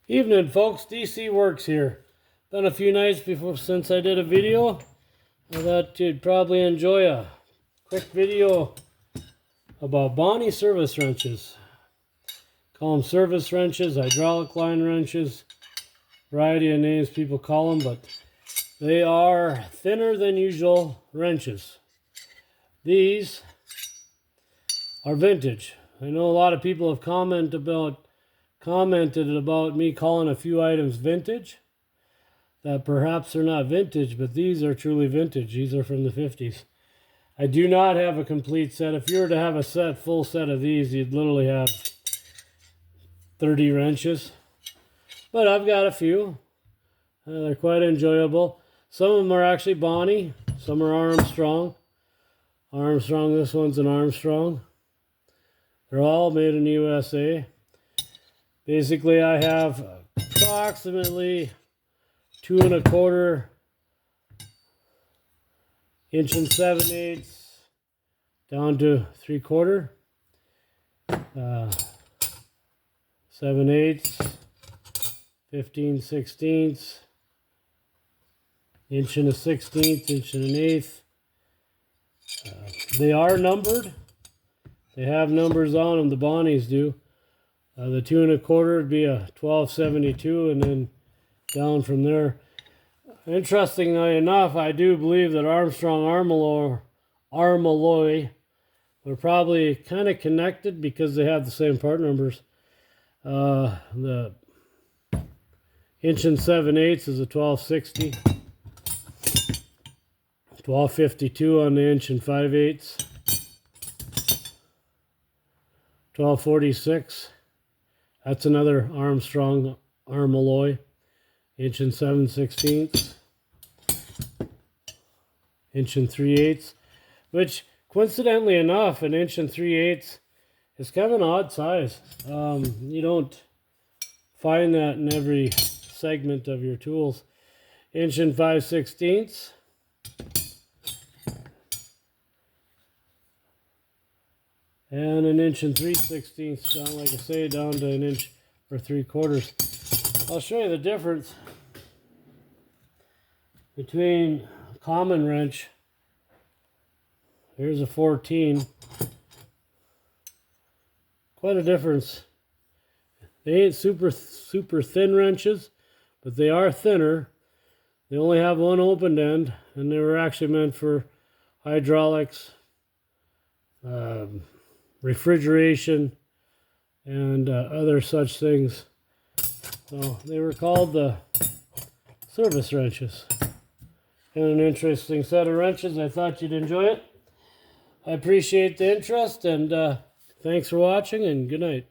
Evening, folks. DC Works here. Been a few nights since I did a video. I thought you'd probably enjoy a quick video about Bonney Service Wrenches. Call them service wrenches, hydraulic line wrenches, variety of names people call them, but they are thinner than usual wrenches. These are vintage. I know a lot of people have commented about me calling a few items vintage, that perhaps they're not vintage, but these are truly vintage. These are from the 50s. I do not have a complete set. If you were to have a full set of these, you'd literally have 30 wrenches. But I've got a few. They're quite enjoyable. Some of them are actually Bonney. Some are Armstrong. This one's an Armstrong. They're all made in the USA. Basically, I have approximately 2 1/4 inch and 7/8 down to 3/4, 7/8, 15/16, inch and a 1/16, inch and an 1/8. They are numbered. They have numbers on them. The Bonnies do. The 2 1/4 would be a 12/72, and then down from there. Interestingly enough, I do believe that Armstrong Armalloy are probably kind of connected because they have the same part numbers. The inch and 7/8 is a 12/60, 12/52 on the inch and 5/8, 12/46. That's another Armstrong Armalloy, inch and 7/16, inch and 3/8, which coincidentally enough, an inch and 3/8 is kind of an odd size. You don't find that in every segment of your tools. Inch and 5/16. And an inch and 3/16 down, like I say, down to an inch or 3/4. I'll show you the difference between a common wrench. Here's a 14. Quite a difference. They ain't super thin wrenches, but they are thinner. They only have one open end, and they were actually meant for hydraulics, refrigeration, and other such things. So they were called the service wrenches. And an interesting set of wrenches. I thought you'd enjoy it. I appreciate the interest, and thanks for watching, and good night.